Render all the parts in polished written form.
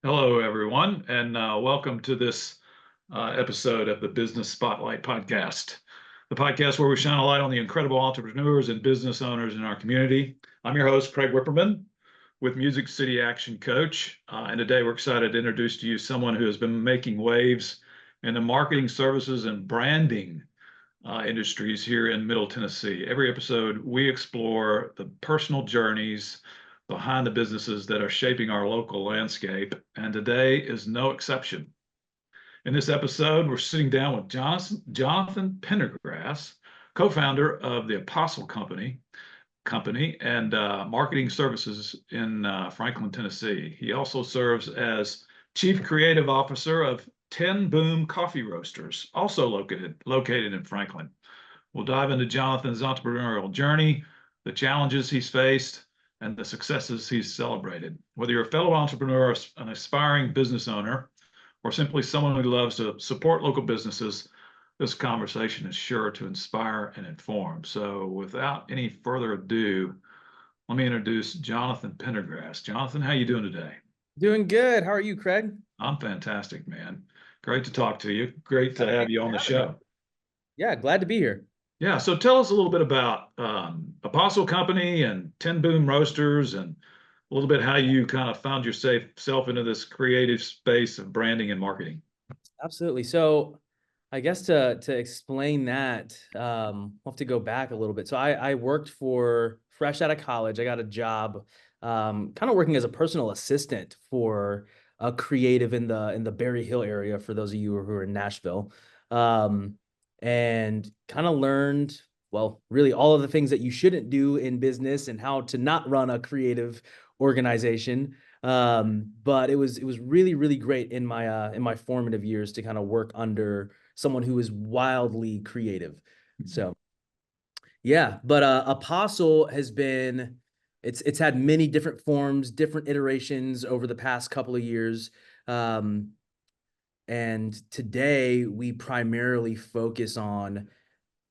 Hello, everyone, and welcome to this episode of the Business Spotlight Podcast, the podcast where we shine a light on the incredible entrepreneurs and business owners in our community. I'm your host, Craig Whipperman, with Music City Action Coach, and today we're excited to introduce to you someone who has been making waves in the marketing services and branding industries here in Middle Tennessee. Every episode, we explore the personal journeys behind the businesses that are shaping our local landscape, and today is no exception. In this episode, we're sitting down with Jonathan Pendergrass, co-founder of the Apostle Company and marketing services in Franklin, Tennessee. He also serves as Chief Creative Officer of 10 Boom Coffee Roasters, also located in Franklin. We'll dive into Jonathan's entrepreneurial journey, the challenges he's faced, and the successes he's celebrated. Whether you're a fellow entrepreneur, an aspiring business owner, or simply someone who loves to support local businesses, this conversation is sure to inspire and inform. So without any further ado, let me introduce Jonathan Pendergrass. Jonathan, how you doing today? Doing good. How are you, Craig? I'm fantastic, man. Great to talk to you. Great to have you on the show. Yeah, glad to be here. Yeah, so tell us a little bit about Apostle Company and 10 Boom Roasters and a little bit how you kind of found yourself into this creative space of branding and marketing. Absolutely. So I guess to explain that, we'll have to go back a little bit. So I worked for fresh out of college. I got a job kind of working as a personal assistant for a creative in the Berry Hill area, for those of you who are in Nashville. And kind of learned, well, really all of the things that you shouldn't do in business and how to not run a creative organization. But it was really, really great in my formative years to kind of work under someone who is wildly creative. So yeah, but Apostle has been it's had many different forms, different iterations over the past couple of years. And today we primarily focus on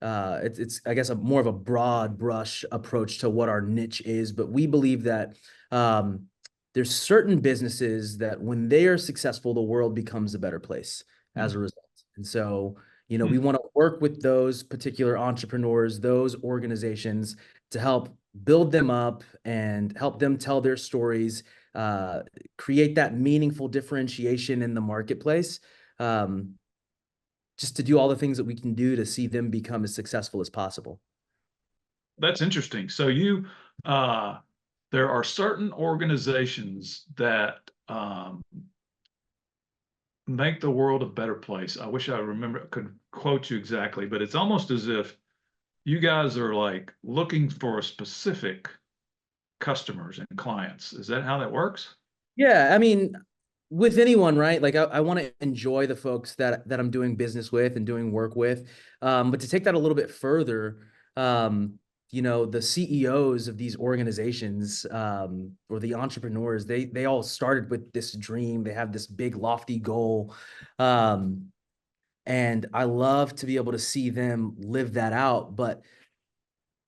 it's I guess a more of a broad brush approach to what our niche is, but we believe that there's certain businesses that when they are successful, the world becomes a better place as a result. And so, we want to work with those particular entrepreneurs, those organizations to help build them up and help them tell their stories, create that meaningful differentiation in the marketplace. Just to do all the things that we can do to see them become as successful as possible. That's interesting. So there are certain organizations that make the world a better place. I wish I could quote you exactly, but it's almost as if you guys are like looking for specific customers and clients. Is that how that works? Yeah, I mean, with anyone, right? Like I want to enjoy the folks that I'm doing business with and doing work with. But to take that a little bit further, the CEOs of these organizations, or the entrepreneurs, they all started with this dream. They have this big lofty goal. And I love to be able to see them live that out. But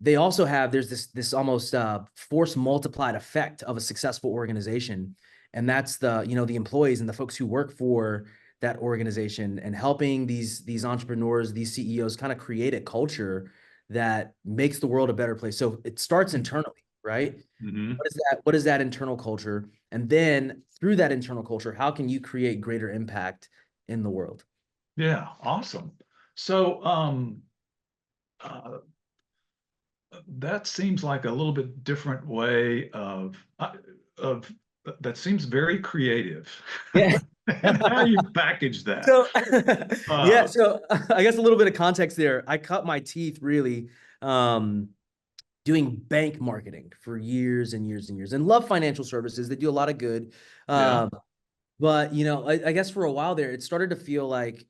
they also there's this almost force multiplied effect of a successful organization. And that's the employees and the folks who work for that organization, and helping these entrepreneurs, these CEOs kind of create a culture that makes the world a better place. So it starts internally, right? Mm-hmm. What is that internal culture? And then through that internal culture, how can you create greater impact in the world? Yeah, awesome. So uh, that seems like a little bit different way of that seems very creative. Yeah. And how you package that. So yeah, Uh, so I guess a little bit of context there. I cut my teeth really doing bank marketing for years and years and years, and love financial services. They do a lot of good. yeah. But I guess for a while there, it started to feel like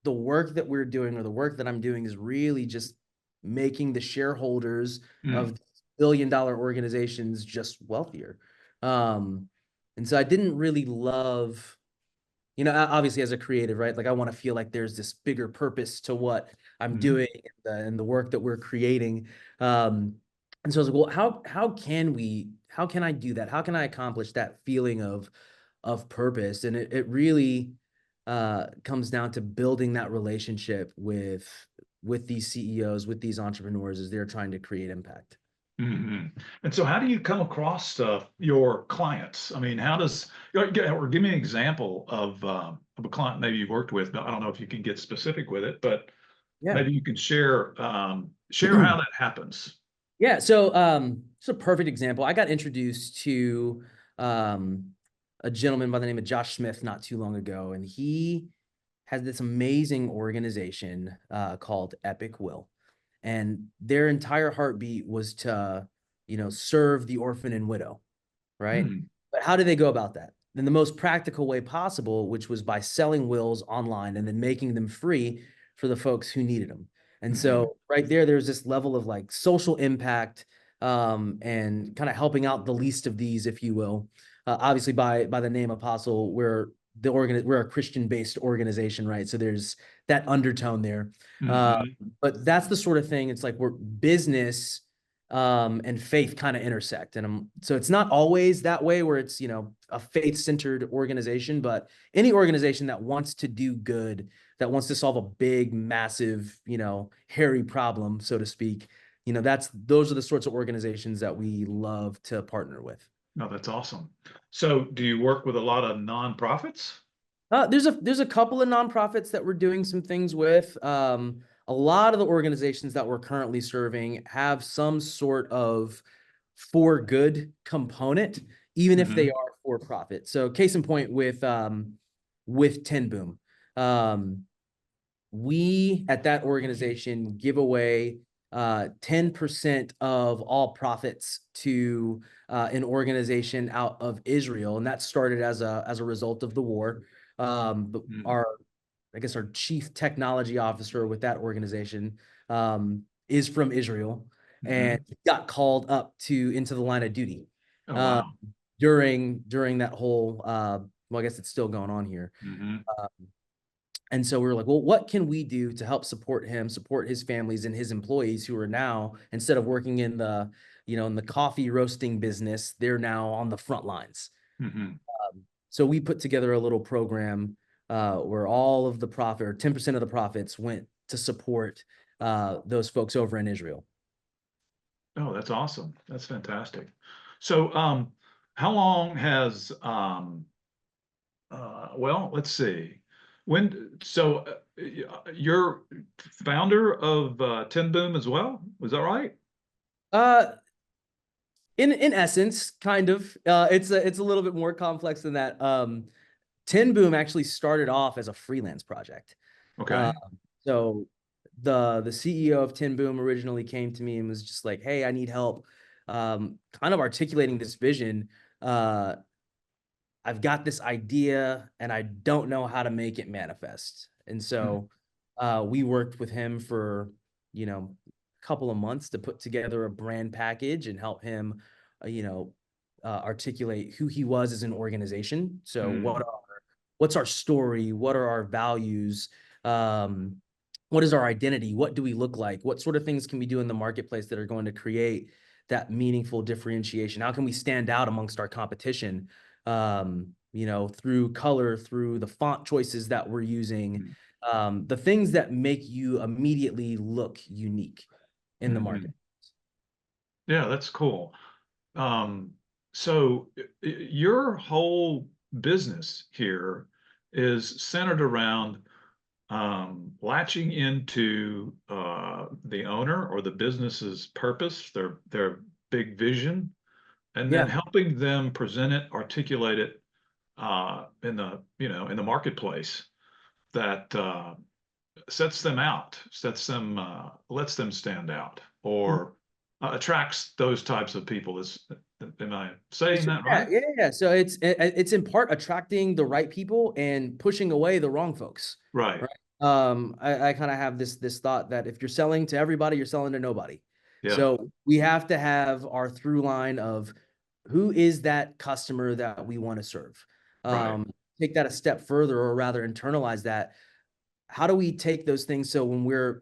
the work that we're doing, or the work that I'm doing, is really just making the shareholders Mm. of billion-dollar organizations just wealthier. And so I didn't really love, obviously as a creative, right? Like I want to feel like there's this bigger purpose to what I'm Mhm. doing and the work that we're creating. And so I was like, well, how can I do that? How can I accomplish that feeling of of purpose. And it really comes down to building that relationship with these CEOs, with these entrepreneurs as they're trying to create impact. Hmm. And so how do you come across your clients? I mean, how does, or give me an example of a client maybe you've worked with. I don't know if you can get specific with it, but Yeah. maybe you can share how that happens. Yeah, so it's a perfect example. I got introduced to um, a gentleman by the name of Josh Smith not too long ago, and he has this amazing organization called Epic Will, and their entire heartbeat was to, serve the orphan and widow, right? Hmm. But how do they go about that? In the most practical way possible, which was by selling wills online and then making them free for the folks who needed them. And Hmm. so right there's this level of like social impact and kind of helping out the least of these, if you will. Obviously, by the name Apostle, we're a Christian-based organization, right? So there's that undertone there. Uh, Hmm. but that's the sort of thing. It's like we're business and faith kind of intersect. And so it's not always that way where it's, a faith-centered organization, but any organization that wants to do good, that wants to solve a big, massive, hairy problem, so to speak, those are the sorts of organizations that we love to partner with. No, that's awesome. So do you work with a lot of nonprofits? There's a couple of nonprofits that we're doing some things with. A lot of the organizations that we're currently serving have some sort of for good component, even if they Hmm. are for profit. So, case in point with Tin Boom, um, we at that organization give away 10% of all profits to an organization out of Israel, and that started as a result of the war. But I guess our chief technology officer with that organization is from Israel, and Hmm. he got called up into the line of duty Oh, uh, wow. during that whole. Well, I guess it's still going on here. Hmm. Uh, and so we were like, well, what can we do to help support him, support his families and his employees who are now, instead of working in the coffee roasting business, they're now on the front lines. Hmm. So we put together a little program where all of the profit or 10% of the profits went to support those folks over in Israel. Oh, that's awesome. That's fantastic. So, how long has well, let's see. You're founder of Tin Boom as well? Was that right? Uh, in essence, kind of. It's a little bit more complex than that. Tin Boom actually started off as a freelance project. Uh, Okay. so the CEO of Tin Boom originally came to me and was just like, "Hey, I need help, kind of articulating this vision. Uh, I've got this idea and I don't know how to make it manifest." And Mm. so we worked with him for, a couple of months to put together a brand package and help him, articulate who he was as an organization. So Mm. what's our story? What are our values? What is our identity? What do we look like? What sort of things can we do in the marketplace that are going to create that meaningful differentiation? How can we stand out amongst our competition? Through color, through the font choices that we're using, Mm. the things that make you immediately look unique in the Hmm. market. Yeah, that's cool. Um, your whole business here is centered around latching into the owner or the business's purpose, their big vision, and then Yeah. helping them present it, articulate it in the marketplace that sets them out, lets them stand out, or attracts those types of people. Am I saying that Yeah, right? yeah, yeah. So it's in part attracting the right people and pushing away the wrong folks, Right. right? I kind of have this thought that if you're selling to everybody, you're selling to nobody. Yeah. So we have to have our through line of who is that customer that we want to serve. Right. Take that a step further, or rather internalize that. How do we take those things so when we're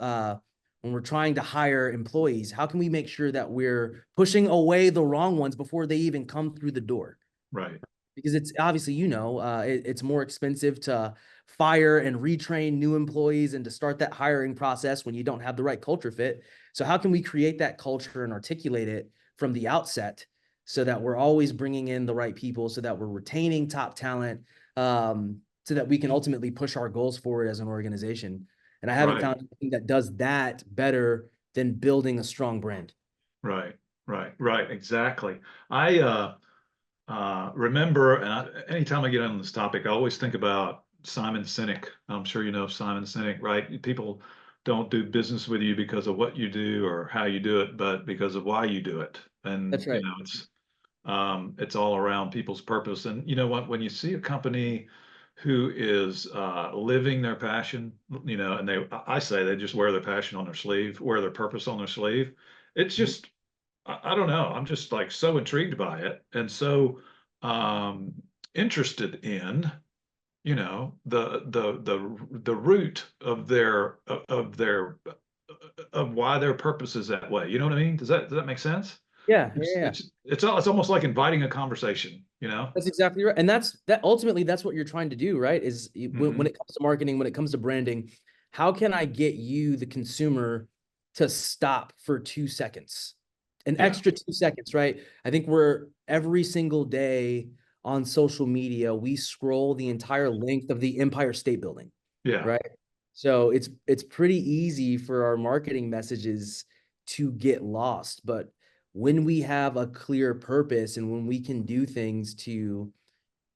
trying to hire employees, how can we make sure that we're pushing away the wrong ones before they even come through the door? Right. because it's obviously, it's more expensive to fire and retrain new employees and to start that hiring process when you don't have the right culture fit. So how can we create that culture and articulate it from the outset so that we're always bringing in the right people, so that we're retaining top talent, so that we can ultimately push our goals forward as an organization. And I haven't Right, found anything that does that better than building a strong brand. right, right, exactly. I remember, and anytime I get on this topic, I always think about Simon Sinek. I'm sure you know Simon Sinek, right? People don't do business with you because of what you do or how you do it, but because of why you do it. And That's right. it's all around people's purpose. And you know what? When you see a company who is living their passion, and I say they just wear their passion on their sleeve, wear their purpose on their sleeve. It's just I don't know. I'm just like so intrigued by it and so um, interested in, the root of of why their purpose is that way. You know what I mean? Does that make sense? Yeah, yeah, It's yeah. it's it's almost like inviting a conversation, you know? That's exactly right. And that ultimately that's what you're trying to do, right? Is when Hmm. it comes to marketing, when it comes to branding, how can I get you, the consumer, to stop for 2 seconds? An Yeah, extra 2 seconds, right? I think we're every single day on social media, we scroll the entire length of the Empire State Building, yeah, right? So it's pretty easy for our marketing messages to get lost, but when we have a clear purpose and when we can do things to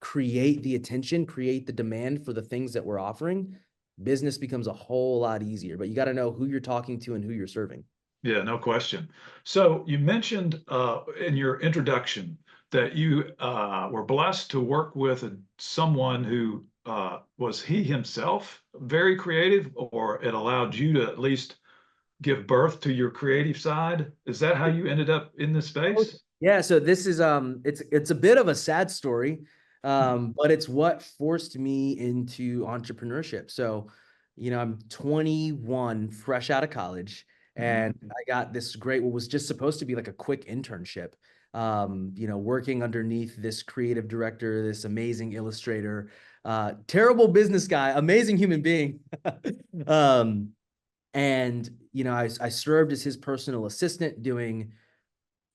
create the attention, create the demand for the things that we're offering, business becomes a whole lot easier. But you got to know who you're talking to and who you're serving. yeah, no question. So you mentioned in your introduction that you were blessed to work with someone who was he himself very creative, or it allowed you to at least give birth to your creative side. Is that how you ended up in this space? Yeah, so this is it's a bit of a sad story, but it's what forced me into entrepreneurship. So, I'm 21, fresh out of college, Mm-hmm. and I got this great what was just supposed to be like a quick internship. Working underneath this creative director, this amazing illustrator, terrible business guy, amazing human being. um, and I served as his personal assistant doing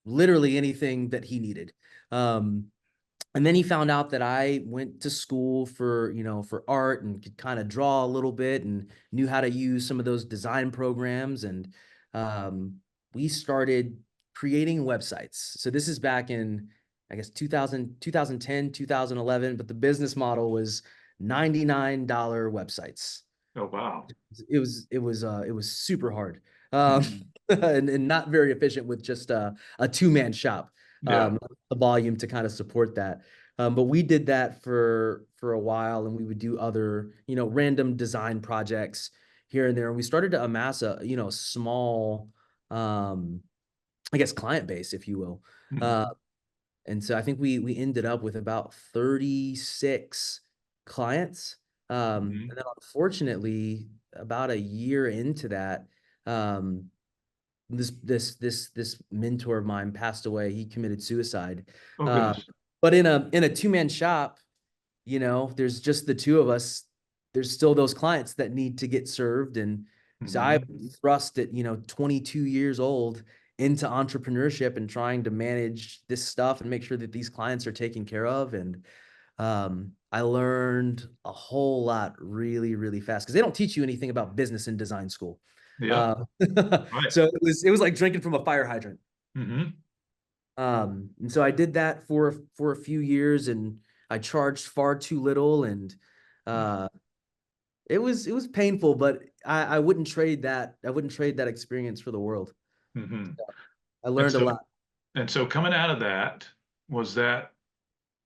literally anything that he needed. Um, and then he found out that I went to school for art and could kind of draw a little bit and knew how to use some of those design programs. And we started creating websites. So this is back in, I guess, 2000, 2010, 2011, but the business model was $99 websites. Oh, wow. It was super hard, um, Hmm. and not very efficient with just a two-man shop, Yeah. the volume to kind of support that. But we did that for a while, and we would do other, random design projects here and there. And we started to amass a small, um, I guess, client base, if you will. Uh, Hmm. and so I think we ended up with about 36 clients. Hmm. And then unfortunately, about a year into that, um, this mentor of mine passed away. He committed suicide. Oh, Uh, goodness. but in a two-man shop, there's just the two of us. There's still those clients that need to get served. And so I Hmm. thrust at, 22 years old into entrepreneurship and trying to manage this stuff and make sure that these clients are taken care of. And I learned a whole lot really, really fast because they don't teach you anything about business in design school. Yeah. Uh, Right. so it was like drinking from a fire hydrant. Hmm. And so I did that for a few years, and I charged far too little, and uh, it was painful, but I wouldn't trade that. I wouldn't trade that experience for the world. Hmm. I And learned a so, lot. coming out of that, was that,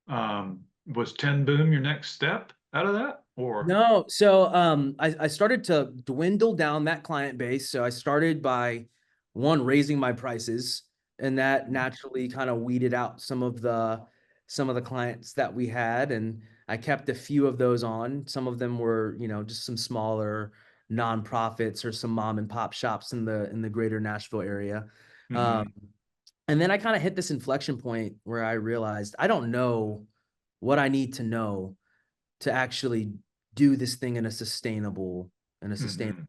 was 10 Boom your next step out of that? Or, No, so I started to dwindle down that client base. So I started by one raising my prices, and that naturally kind of weeded out some of the clients that we had, and I kept a few of those on. Some of them were, just some smaller nonprofits or some mom and pop shops in the greater Nashville area. Um, hmm. and then I kind of hit this inflection point where I realized I don't know what I need to know to actually do this thing in a sustainable in a sustainable.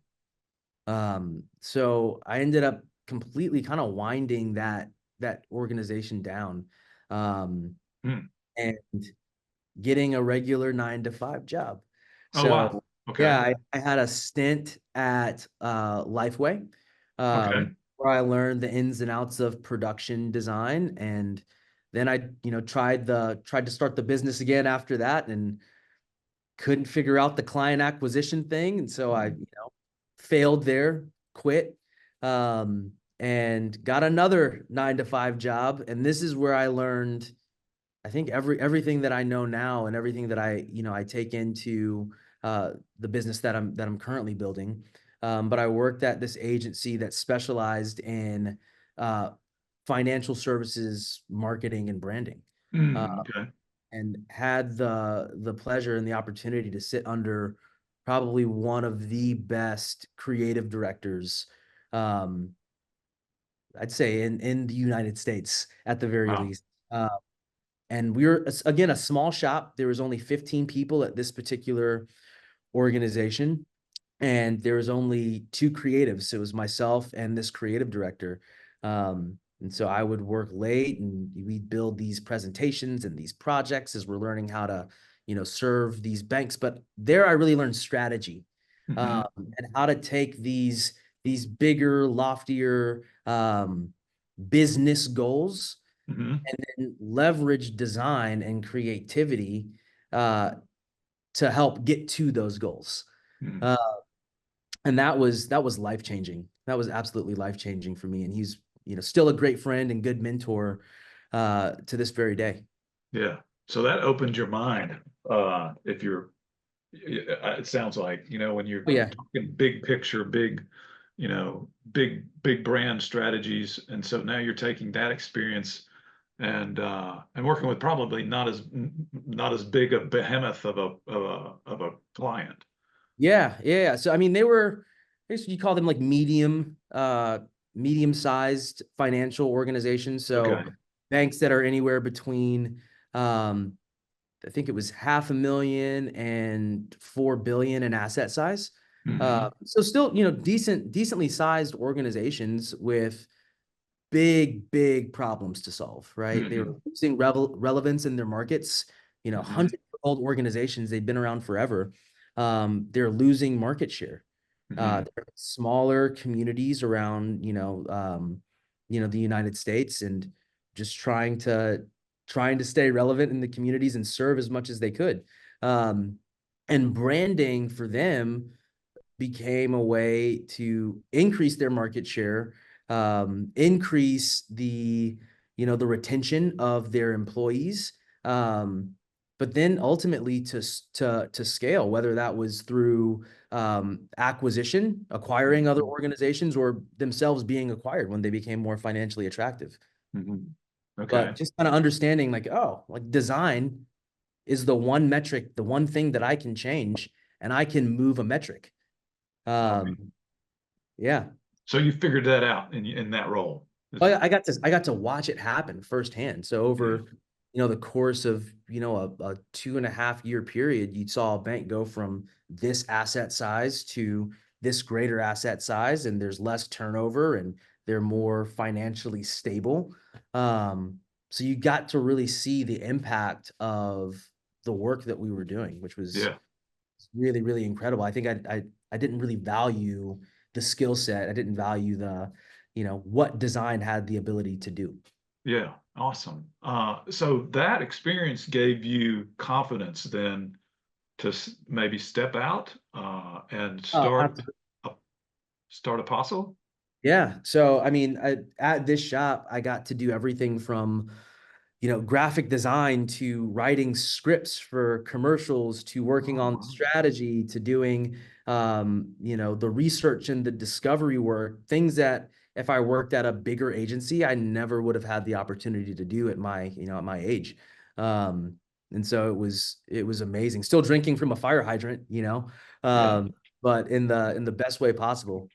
Hmm. So I ended up completely kind of winding that organization down, um, Hmm. and getting a regular 9 to 5 job. Oh, wow. So Okay. yeah, I had a stint at Lifeway, Okay. where I learned the ins and outs of production design, and then I, tried to start the business again after that, and couldn't figure out the client acquisition thing, and so I, Mhm. failed there, quit, and got another 9 to 5 job, and this is where I learned, I think, everything that I know now, and everything that I take into the business that I'm currently building. But I worked at this agency that specialized in uh, financial services, marketing, and branding, uh, Okay. and had the pleasure and the opportunity to sit under probably one of the best creative directors, um, I'd say, in the United States at the very Wow. least. And we were, again, a small shop. There was only 15 people at this particular organization, and there was only two creatives. It was myself and this creative director. And so I would work late, and we'd build these presentations and these projects as we're learning how to, serve these banks. But there I really learned strategy, Hmm. and how to take these bigger, loftier business goals, Hmm. and then leverage design and creativity uh, to help get to those goals. Hmm. Uh, and that was life changing. That was absolutely life changing for me. And he's, still a great friend and good mentor to this very day. Yeah. So that opened your mind. If you're, it sounds like, when Oh you're yeah, talking big picture, big, big brand strategies. And so now you're taking that experience and working with probably not as big a behemoth of a client. yeah, yeah. So I mean, they were, I guess you call them like medium-sized financial organizations. So Okay. banks that are anywhere between, um, I think it was 500,000 and 4 billion in asset size. Hmm. So still, decently sized organizations with big problems to solve, right? They were Hmm. losing relevance in their markets. Hmm. 100-year-old organizations, they've been around forever. They're losing market share. Hmm. They're smaller communities around, the United States, and just trying to stay relevant in the communities and serve as much as they could. Um, and branding for them became a way to increase their market share, increase the retention of their employees, but then ultimately to scale, whether that was through acquisition, acquiring other Hmm. organizations, or themselves being acquired when they became more financially attractive. Hmm. But Okay. just kind of understanding, like, oh, like design is the one metric, the one thing that I can change, and I can move a metric. Okay. Um, yeah. So you figured that out in that role. I got to watch it happen firsthand. So Yeah. over, the course of, a 2.5 year period, you saw a bank go from this asset size to this greater asset size, and there's less turnover, and they're more financially stable. Um, so you got to really see the impact of the work that we were doing, which was Yeah. really, really incredible. I think I didn't really value the skill set. I didn't value what design had the ability to do. Yeah. Awesome. So that experience gave you confidence then to maybe step out and Oh, a, start Apostle. yeah. So, I mean, at this shop, I got to do everything from, graphic design to writing scripts for commercials to working Oh, on wow. strategy to doing, the research and the discovery work, things that if I worked at a bigger agency, I never would have had the opportunity to do at my age. Um, and so it was amazing. Still drinking from a fire hydrant, Yeah. but in the best way possible.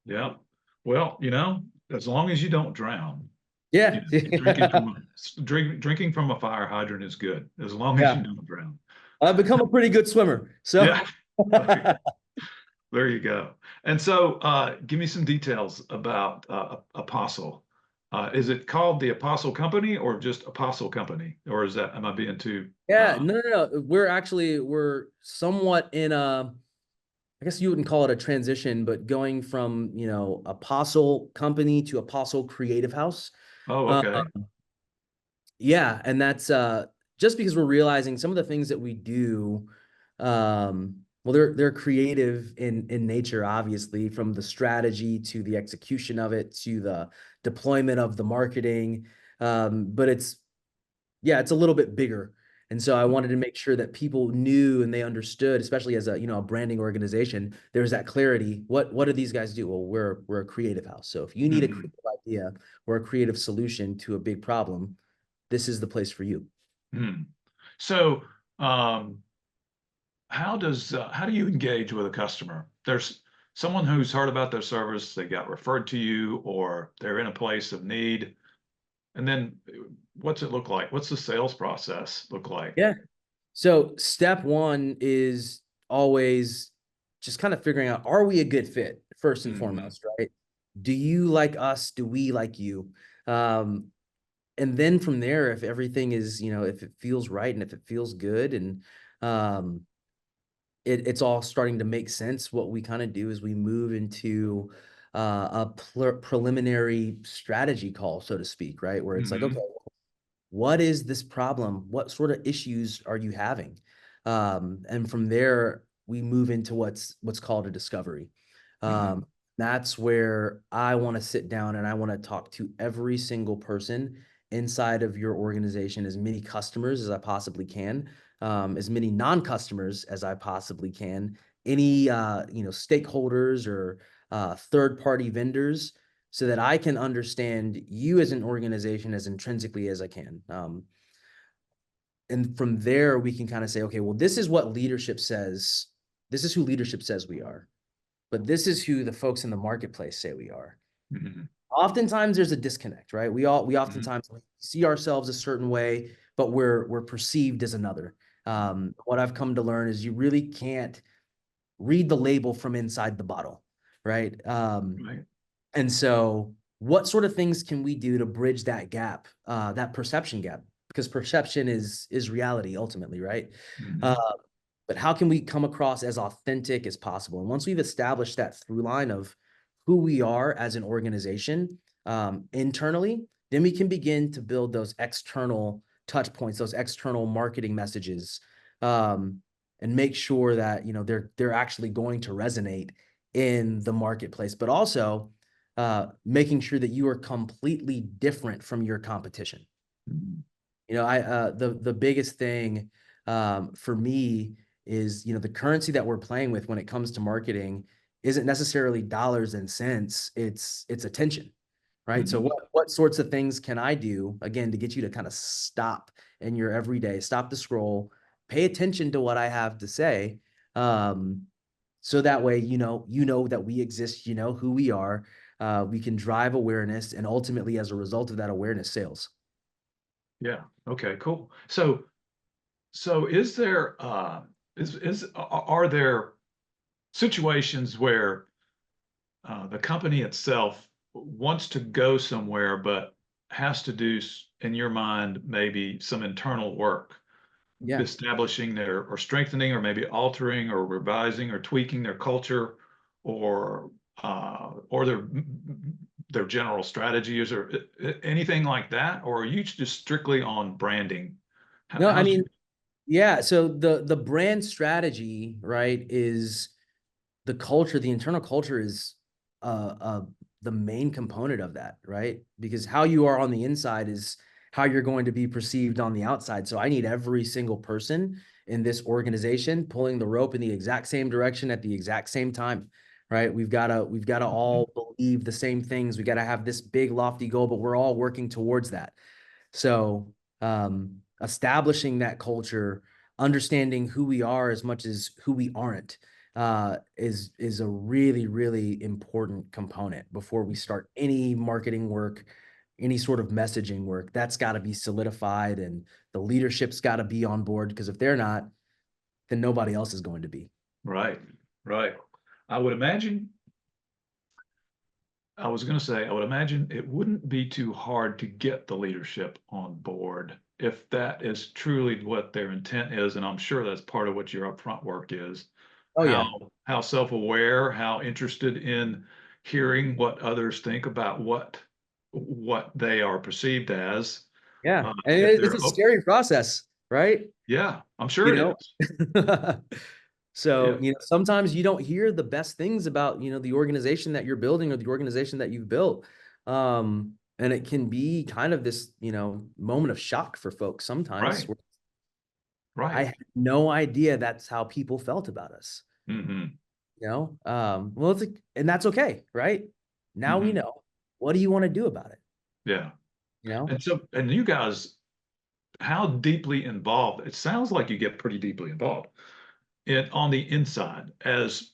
Yeah. Well, as long as you don't drown. Yeah. You know, drinking from a fire hydrant is good as long as Yeah. you don't drown. I've become a pretty good swimmer. So Yeah. There you go. And so, give me some details about Apostle. Is it called the Apostle Company or just Apostle Company? Or is that, am I being too, yeah, no. We're somewhat in a, I guess you wouldn't call it a transition, but going from, Apostle Company to Apostle Creative House. oh, Uh, okay. yeah, and that's just because we're realizing some of the things that we do, well, they're creative in nature, obviously, from the strategy to the execution of it to the deployment of the marketing. But it's a little bit bigger. And so I wanted to make sure that people knew and they understood, especially as a branding organization, there's that clarity. What do these guys do? Well, we're a creative house. So if you need a Mhm. creative idea or a creative solution to a big problem, this is the place for you. Mhm. So, um, how do you engage with a customer? There's someone who's heard about their service, they got referred to you, or they're in a place of need. And then what's it look like? What's the sales process look like? Yeah. So step one is always just kind of figuring out, are we a good fit first and Hmm. foremost, right? Do you like us? Do we like you? Um, and then from there, if everything is, if it feels right and if it feels good and um, it's all starting to make sense, what we kind of do is we move into a preliminary strategy call, so to speak, right? Where it's like, okay, Hmm. what is this problem? What sort of issues are you having? And from there, we move into what's called a discovery. Hmm. That's where I want to sit down and I want to talk to every single person inside of your organization, as many customers as I possibly can, as many non-customers as I possibly can, any stakeholders or third-party vendors, so that I can understand you as an organization as intrinsically as I can. And from there, we can kind of say, okay, well, this is what leadership says. This is who leadership says we are, but this is who the folks in the marketplace say we are. Hmm. Oftentimes there's a disconnect, right? We Hmm. oftentimes see ourselves a certain way, but we're perceived as another. What I've come to learn is you really can't read the label from inside the bottle, right? Right. And so, what sort of things can we do to bridge that gap, that perception gap? Because perception is reality ultimately, right? Uh, Hmm. but how can we come across as authentic as possible? And once we've established that through line of who we are as an organization internally, then we can begin to build those external touch points, those external marketing messages, um, and make sure that they're actually going to resonate in the marketplace. But also making sure that you are completely different from your competition. Hmm. I the biggest thing for me is the currency that we're playing with when it comes to marketing isn't necessarily dollars and cents. It's attention, right? So Hmm. what sorts of things can I do again to get you to kind of stop in your everyday, stop the scroll, pay attention to what I have to say, um, so that way you know that we exist, you know who we are. We can drive awareness, and ultimately, as a result of that awareness, sales. Yeah. Okay, cool. So is there are there situations where the company itself wants to go somewhere, but has to do, in your mind, maybe some internal work, Yeah. establishing their or strengthening or maybe altering or revising or tweaking their culture or or their general strategies or anything like that? Or are you just strictly on branding? No, I How's mean, your yeah. So the brand strategy, right, is the culture. The internal culture is the main component of that, right? Because how you are on the inside is how you're going to be perceived on the outside. So I need every single person in this organization pulling the rope in the exact same direction at the exact same time, right? We've got to Mhm. all believe the same things. We got to have this big lofty goal, but we're all working towards that. So, establishing that culture, understanding who we are as much as who we aren't, is a really, really important component before we start any marketing work, any sort of messaging work, that's got to be solidified and the leadership's got to be on board, because if they're not, then nobody else is going to be. Right. Right. I would imagine, I was going to say, I would imagine it wouldn't be too hard to get the leadership on board if that is truly what their intent is. And I'm sure that's part of what your upfront work is. Oh How yeah. how self-aware, how interested in hearing what others think about what they are perceived as. Yeah. And If it's they're, a oh, scary process, right? yeah, I'm sure You it know? is. So, Yeah. sometimes you don't hear the best things about, the organization that you're building or the organization that you've built. And it can be kind of this, moment of shock for folks sometimes. Right. Where I Right. had no idea that's how people felt about us, Hmm. Well, and that's okay, right? Now we Hmm. know. What do you want to do about it? Yeah. You know? And so, and you guys, how deeply involved? It sounds like you get pretty deeply involved in on the inside as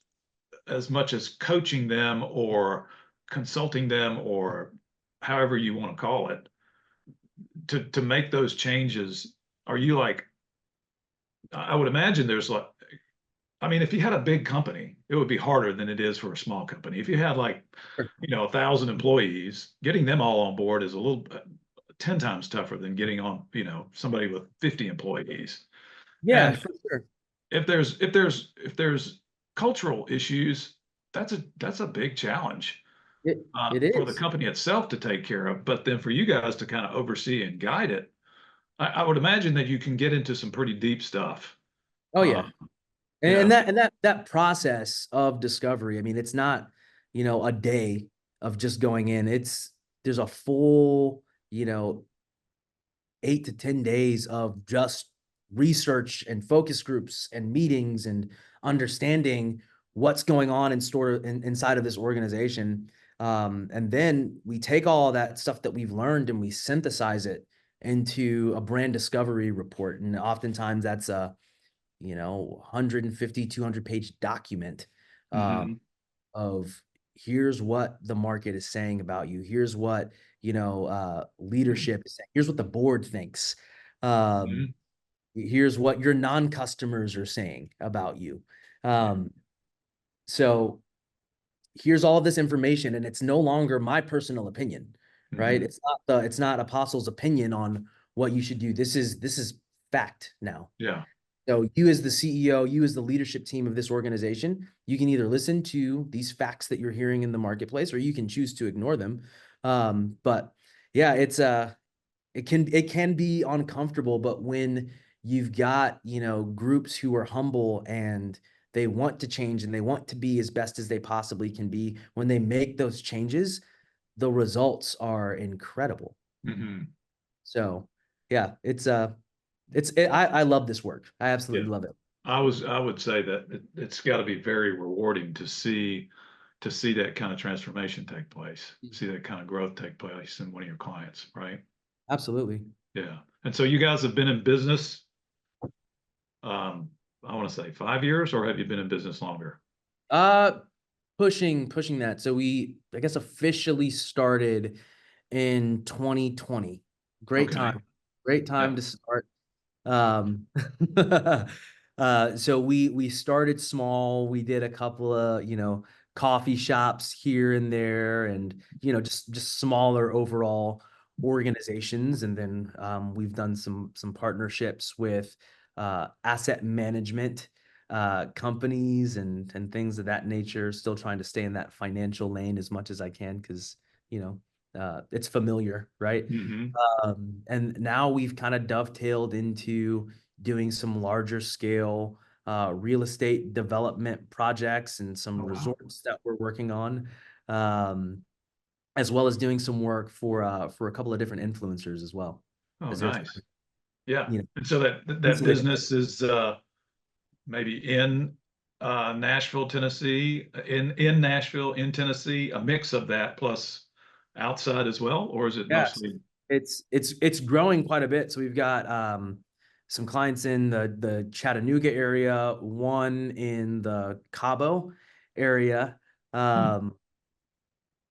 much as coaching them or consulting them or however you want to call it to make those changes. Are you like, I would imagine there's like, I mean, if you had a big company, it would be harder than it is for a small company. If you had like, 1,000 employees, getting them all on board is a little 10 times tougher than getting on, somebody with 50 employees. Yeah, And for sure. if there's cultural issues, that's a big challenge It for the is. company itself to take care of. But then for you guys to kind of oversee and guide it, I would imagine that you can get into some pretty deep stuff. Oh Uh, yeah. yeah. And that process of discovery, I mean, it's not, a day of just going in. There's a full, 8 to 10 days of just research and focus groups and meetings and understanding what's going on inside of this organization. And then we take all that stuff that we've learned and we synthesize it into a brand discovery report. And oftentimes that's a 150, 200-page document, um, Hmm. of here's what the market is saying about you. Here's what, leadership is saying. Here's what the board thinks. Um, Hmm. here's what your non-customers are saying about you. Um, so here's all this information, and it's no longer my personal opinion, right? Hmm. It's not Apostle's opinion on what you should do. This is fact now. Yeah. So you as the CEO, you as the leadership team of this organization, you can either listen to these facts that you're hearing in the marketplace, or you can choose to ignore them. But yeah, it can be uncomfortable, but when you've got, groups who are humble and they want to change and they want to be as best as they possibly can be, when they make those changes, the results are incredible. Hmm. So yeah, I love this work. I Yeah. absolutely love it. I would say that it's got to be very rewarding to see that kind of transformation take place, see that kind of growth take place in one of your clients, right? Absolutely. Yeah. And so you guys have been in business, I want to say 5 years, or have you been in business longer? Uh, pushing that. So I guess, officially started in 2020. Great Okay. time. Great Yeah. time to start. Um, so we started small. We did a couple of, coffee shops here and there, and, just smaller overall organizations. And then we've done some partnerships with asset management companies and things of that nature. Still trying to stay in that financial lane as much as I can, because, it's familiar, right? Hmm. And now we've kind of dovetailed into doing some larger scale real estate development projects and some Oh, wow. resorts that we're working on, um, as well as doing some work for a couple of different influencers as well, Oh, as they're nice. Yeah. you know And so that insulating. business is maybe in Nashville, Tennessee, in Nashville, in Tennessee, a mix of that plus outside as well, or is it Yes, mostly? it's growing quite a bit. So we've got some clients in the Chattanooga area, one in the Cabo area. Hmm. Um,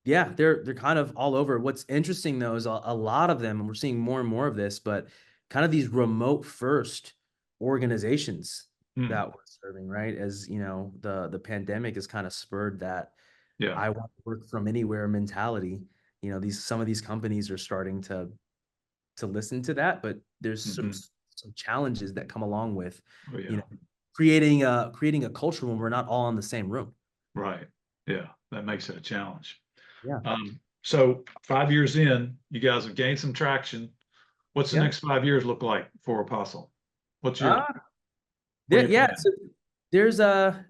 Yeah, they're kind of all over. What's interesting though is a lot of them, and we're seeing more and more of this, but kind of these remote first organizations Hmm. that we're serving, right? As you know, the pandemic has kind of spurred that Yeah. I want to work from anywhere mentality. You know, these some of these companies are starting to listen to that, but there's Hmm. some challenges that come along with, Oh, you yeah. know, creating a culture when we're not all in the same room. Right. Yeah. That makes it a challenge. Yeah. So 5 years in, you guys have gained some traction. What's the Yeah. next 5 years look like for Apostle? What's your, Uh, what are you yeah. planning? So there's a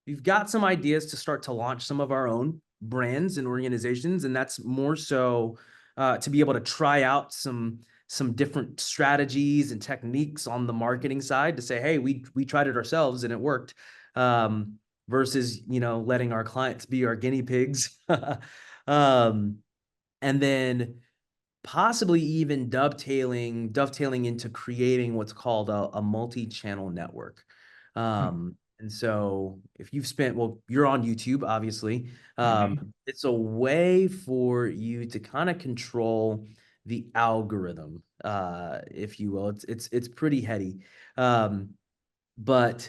we've got some ideas to start to launch some of our own brands and organizations, and that's more so to be able to try out some different strategies and techniques on the marketing side to say, hey, we tried it ourselves and it worked, um, versus letting our clients be our guinea pigs, um, and then possibly even dovetailing into creating what's called a multi-channel network. And so if you've spent, well, you're on YouTube, obviously. Mhm. It's a way for you to kind of control the algorithm, if you will. It's pretty heady. Um, but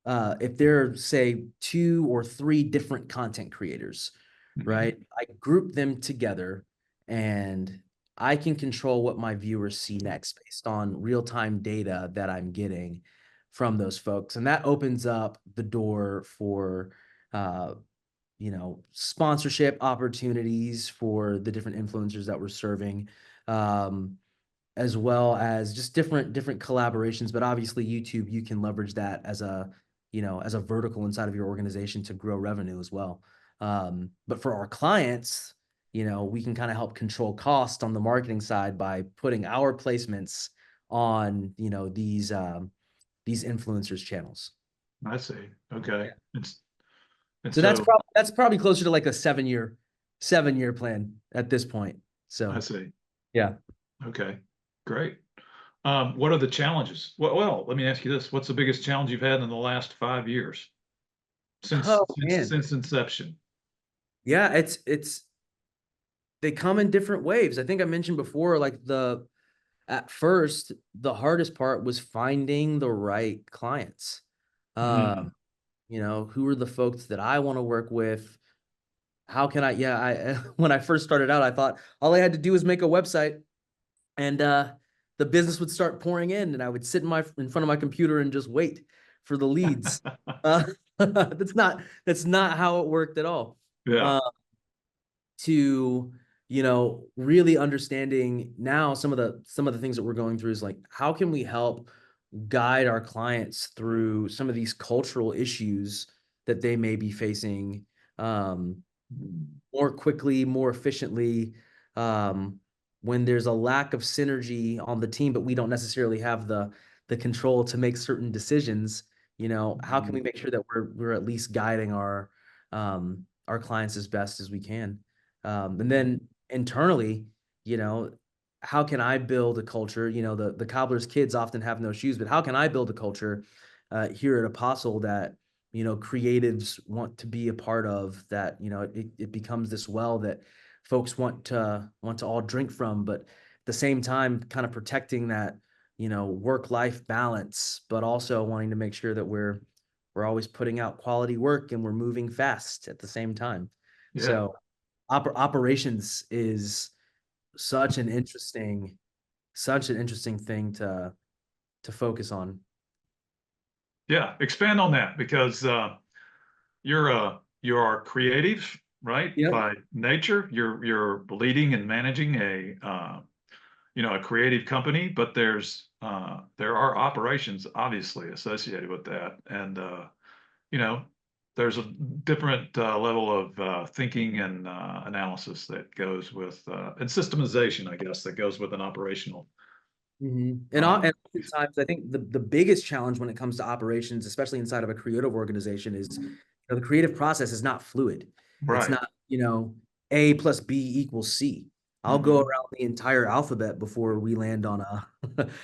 if there are, say, two or three different content creators, Mhm. right? I group them together and I can control what my viewers see next based on real-time data that I'm getting from those folks. And that opens up the door for, uh, sponsorship opportunities for the different influencers that we're serving. Um, as well as just different collaborations. But obviously, YouTube, you can leverage that as a vertical inside of your organization to grow revenue as well. But for our clients, we can kind of help control cost on the marketing side by putting our placements on these influencers channels. I see. Okay. Yeah. And So that's so probably closer to like a 7-year plan at this point. I So see. yeah. Okay. Great. What are the challenges? Well, let me ask you this. What's the biggest challenge you've had in the last 5 years since Oh since man. since inception? Yeah, it's they come in different waves. I think I mentioned before, like at first, the hardest part was finding the right clients. Mm. Um, who are the folks that I want to work with? How can I when I first started out, I thought all I had to do was make a website and the business would start pouring in and I would sit in front of my computer and just wait for the leads. Uh, that's not how it worked at all. Yeah. Uh, to really understanding now some of the things that we're going through is like how can we help guide our clients through some of these cultural issues that they may be facing, um, more quickly, more efficiently, um, when there's a lack of synergy on the team, but we don't necessarily have the control to make certain decisions. How can we make sure that we're at least guiding our clients as best as we can? And then internally, you know, how can I build a culture? The cobbler's kids often have no shoes, but how can I build a culture here at Apostle that creatives want to be a part of, that it becomes this well that folks want to all drink from, but at the same time kind of protecting that work life balance, but also wanting to make sure that we're always putting out quality work and we're moving fast at the same time. Yeah. So operations is such an interesting thing to focus on. Yeah. Expand on that because you are creative, right? Yep. By nature, you're leading and managing a creative company, but there are operations obviously associated with that, and you know, there's a different level of thinking and analysis that goes with and systemization, I guess, that goes with an operational. And, Uh, and oftentimes, I think the biggest challenge when it comes to operations, especially inside of a creative organization, is the creative process is not fluid. It's right. not, A plus B equals C. I'll go Hmm. around the entire alphabet before we land on a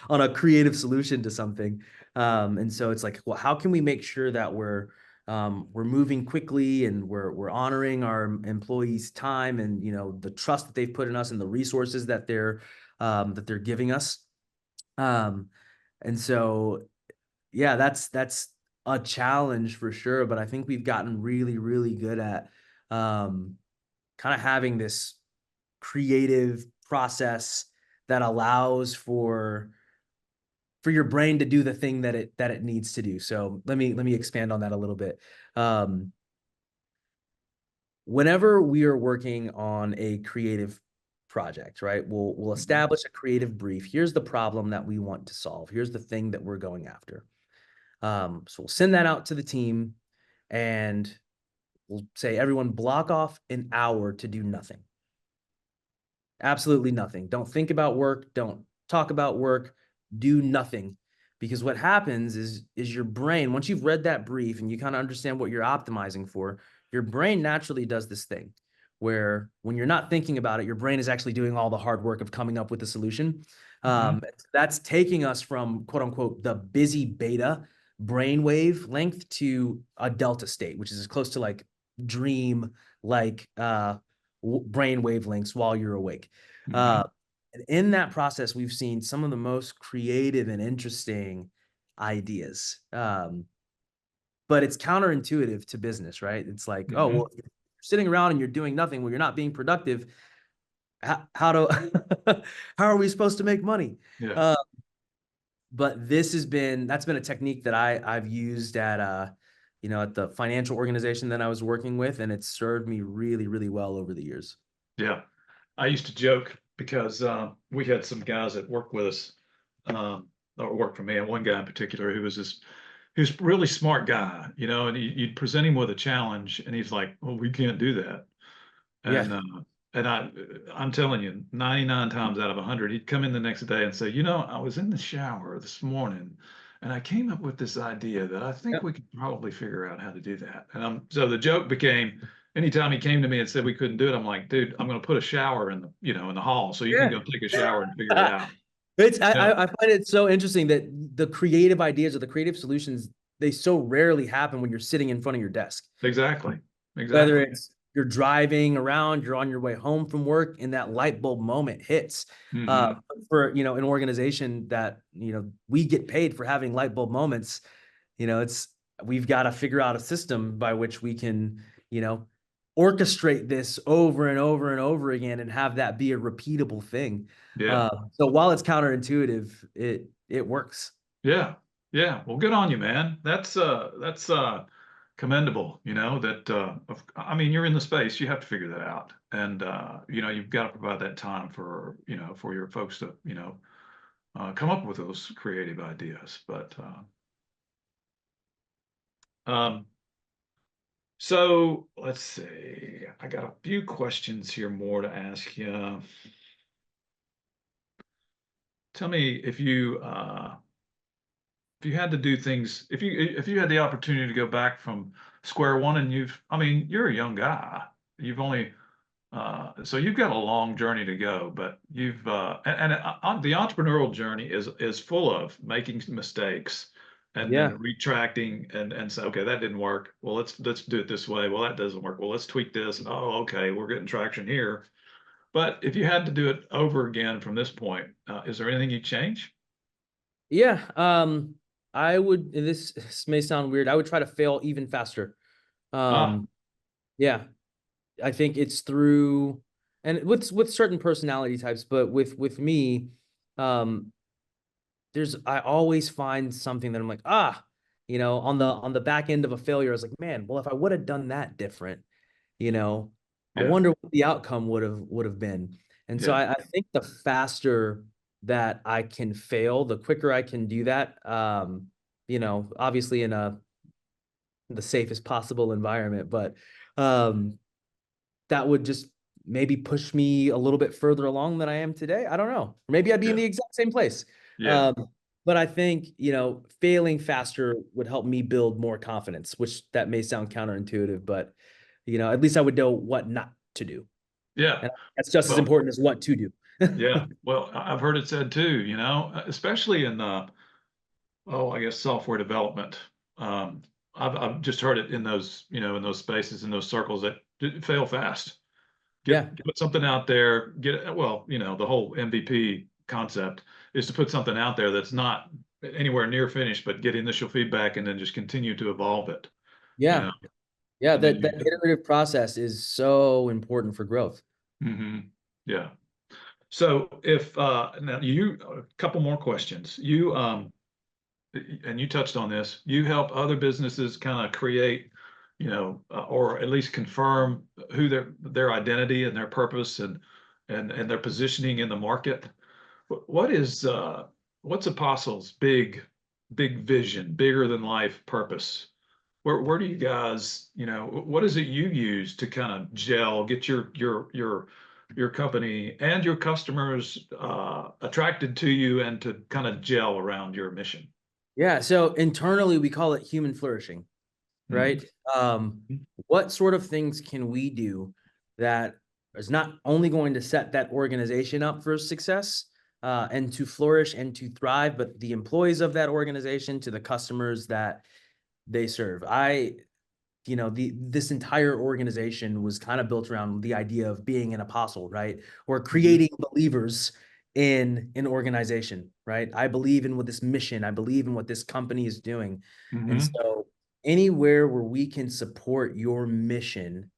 on a creative solution to something. And so it's like, well, how can we make sure that we're we're moving quickly and we're honoring our employees' time and the trust that they've put in us and the resources that they're giving us. And so yeah, that's a challenge for sure. But I think we've gotten really, really good at kind of having this creative process that allows for your brain to do the thing that it needs to do. So let me expand on that a little bit. Whenever we are working on a creative project, right? We'll establish a creative brief. Here's the problem that we want to solve. Here's the thing that we're going after. So we'll send that out to the team and we'll say, everyone block off an hour to do nothing. Absolutely nothing. Don't think about work. Don't talk about work. Do nothing. Because what happens is your brain, once you've read that brief and you kind of understand what you're optimizing for, your brain naturally does this thing where when you're not thinking about it, your brain is actually doing all the hard work of coming up with a solution. That's taking us from quote unquote the busy beta brainwave length to a delta state, which is as close to like dream like brain wavelengths while you're awake. And in that process, we've seen some of the most creative and interesting ideas. But it's counterintuitive to business, right? It's like, oh, well, if you're sitting around and you're doing nothing, well, you're not being productive. How do how are we supposed to make money? Yeah. But that's been a technique that I've used at at the financial organization that I was working with, and it's served me really, really well over the years. Yeah. I used to joke because we had some guys that worked with us, or worked for me, and one guy in particular who was a really smart guy, and you'd present him with a challenge, and he's like, "Well, we can't do that." Yeah. And I'm telling you, 99 times out of 100, he'd come in the next day and say, I was in the shower this morning, and I came up with this idea that I think we could probably figure out how to do that. And so the joke became, anytime he came to me and said we couldn't do it, I'm like, dude, I'm going to put a shower in the hall so you can go take a shower and figure it out. I find it so interesting that the creative ideas or the creative solutions, they so rarely happen when you're sitting in front of your desk. Exactly. Whether it's you're driving around, you're on your way home from work, and that light bulb moment hits. For an organization that we get paid for having light bulb moments, we've got to figure out a system by which we can orchestrate this over and over and over again and have that be a repeatable thing. Yeah. So while it's counterintuitive, it works. Yeah. Yeah. Well, good on you, man. That's commendable, I mean, you're in the space, you have to figure that out. And you've got to provide that time for your folks to, come up with those creative ideas. But so let's see. I got a few questions here more to ask you. Tell me if you had to do things, if you had the opportunity to go back from square one, and you're a young guy, you've only so you've got a long journey to go, but you've the entrepreneurial journey is full of making mistakes and then retracting and say, okay, that didn't work. Well, let's do it this way. Well, that doesn't work. Well, let's tweak this. And, oh, okay, we're getting traction here. But if you had to do it over again from this point, is there anything you'd change? Yeah. I would, and this may sound weird, I would try to fail even faster. Yeah. I think it's through, and with certain personality types, but with me, I always find something that I'm like, on the back end of a failure, I was like, man, well, if I would have done that different, I wonder what the outcome would have been. And so I think the faster that I can fail, the quicker I can do that. Obviously in the safest possible environment, but that would just maybe push me a little bit further along than I am today. I don't know. Maybe I'd be in the exact same place. But I think, failing faster would help me build more confidence, which that may sound counterintuitive, but, at least I would know what not to do. Yeah. And that's just as important as what to do. Yeah. Well, I've heard it said too, especially in, I guess software development. I've just heard it in those, in those spaces, in those circles that fail fast. Yeah. Put something out there, well, the whole MVP concept is to put something out there that's not anywhere near finished, but get initial feedback and then just continue to evolve it, you Yeah. know, Yeah. and then That iterative process is so important for growth. yeah. So if now a couple more questions. And you touched on this, you help other businesses kind of create, or at least confirm who their identity and their purpose and their positioning in the market. What is what's Apostle's big vision, bigger than life purpose? Where do you guys, what is it you use to kind of gel, get your company and your customers attracted to you and to kind of gel around your mission? Yeah. So internally, we call it human flourishing, right? Mhm. What sort of things can we do that is not only going to set that organization up for success and to flourish and to thrive, but the employees of that organization to the customers that they serve. This entire organization was kind of built around the idea of being an apostle, right? Or Mhm. creating believers in an organization, right? I believe in what this mission, I believe in what this company is doing. And Mhm. so anywhere where we can support your mission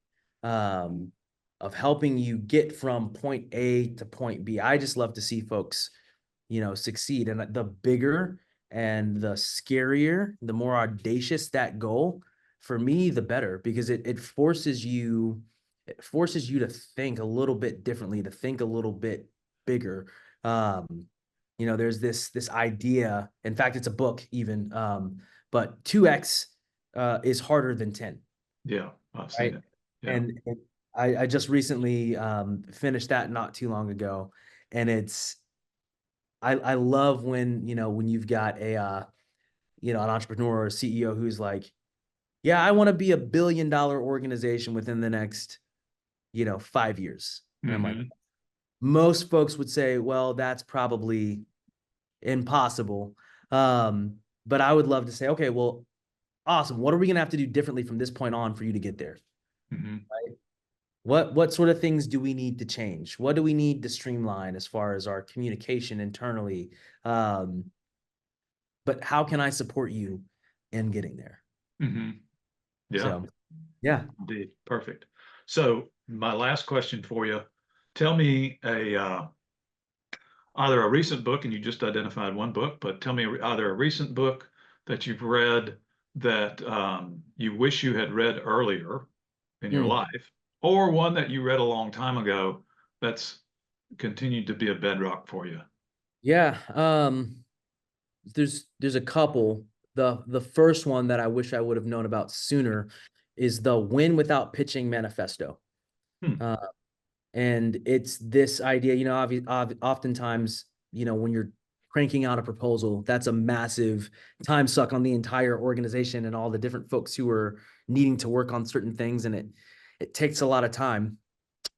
um, of helping you get from point A to point B, I just love to see folks, succeed. And the bigger and the scarier, the more audacious that goal, for me, the better, because it forces you to think a little bit differently, to think a little bit bigger. There's this idea. In fact, it's a book even, but 2x is harder than 10, Yeah, I've seen right? it. Yeah. And I just recently finished that not too long ago, and I love when you've got an entrepreneur or a CEO who's like, yeah, I want to be $1 billion organization within the next, 5 years. And I'm like, Hmm. most folks would say, well, that's probably impossible. But I would love to say, okay, well, awesome. What are we going to have to do differently from this point on for you to get there? Hmm. What sort of things do we need to change? What do we need to streamline as far as our communication internally? Um, but how can I support you in getting there? Hmm. Yeah, So, yeah. indeed. Perfect. So my last question for you, tell me either a recent book, and you just identified one book, but tell me either a recent book that you've read that you wish you had read earlier in your Hmm. life, or one that you read a long time ago that's continued to be a bedrock for you. Yeah. There's a couple. The first one that I wish I would have known about sooner is the Win Without Pitching Manifesto. Hmm. Uh, and it's this idea, oftentimes, when you're cranking out a proposal, that's a massive time suck on the entire organization and all the different folks who are needing to work on certain things, and it takes a lot of time.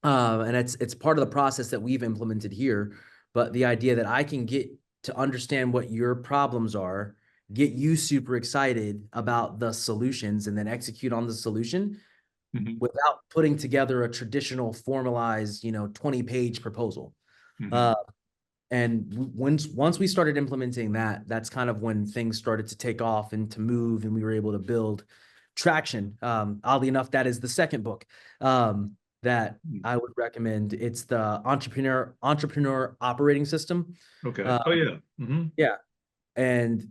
And it's part of the process that we've implemented here. But the idea that I can get to understand what your problems are, get you super excited about the solutions, and then execute on the solution Hmm. without putting together a traditional formalized, 20-page proposal. Hmm. Uh, and once we started implementing that, that's kind of when things started to take off and to move, and we were able to build traction. Oddly enough, that is the second book that I would recommend. It's the Entrepreneur Operating System. Okay. Uh, Oh yeah. Hmm. yeah, and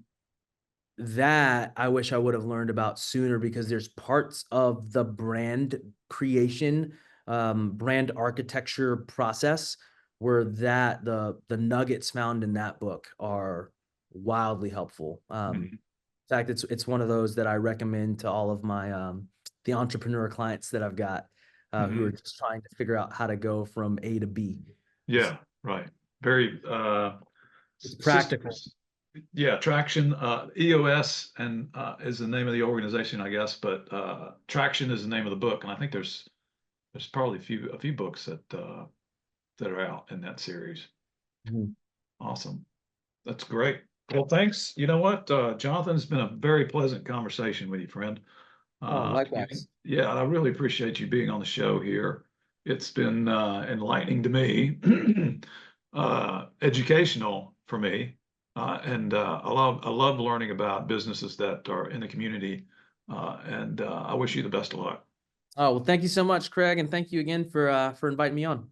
that I wish I would have learned about sooner, because there's parts of the brand creation, brand architecture process where the nuggets found in that book are wildly helpful. Hmm. In fact, it's one of those that I recommend to all of my the entrepreneur clients that I've got who are Hmm. just trying to figure out how to go from A to B. It's Yeah, right. Very it's practical. systems. Yeah, Traction, EOS and is the name of the organization, I guess, but Traction is the name of the book. And I think there's probably a few books that are out in that series. Mhm. Awesome. That's great. Well, thanks. You know what, Jonathan, it's been a very pleasant conversation with you, friend. Oh, You- likewise. yeah, I really appreciate you being on the show here. It's been enlightening to me, educational for me, and I love learning about businesses that are in the community. And I wish you the best of luck. Oh, well, thank you so much, Craig, and thank you again for inviting me on.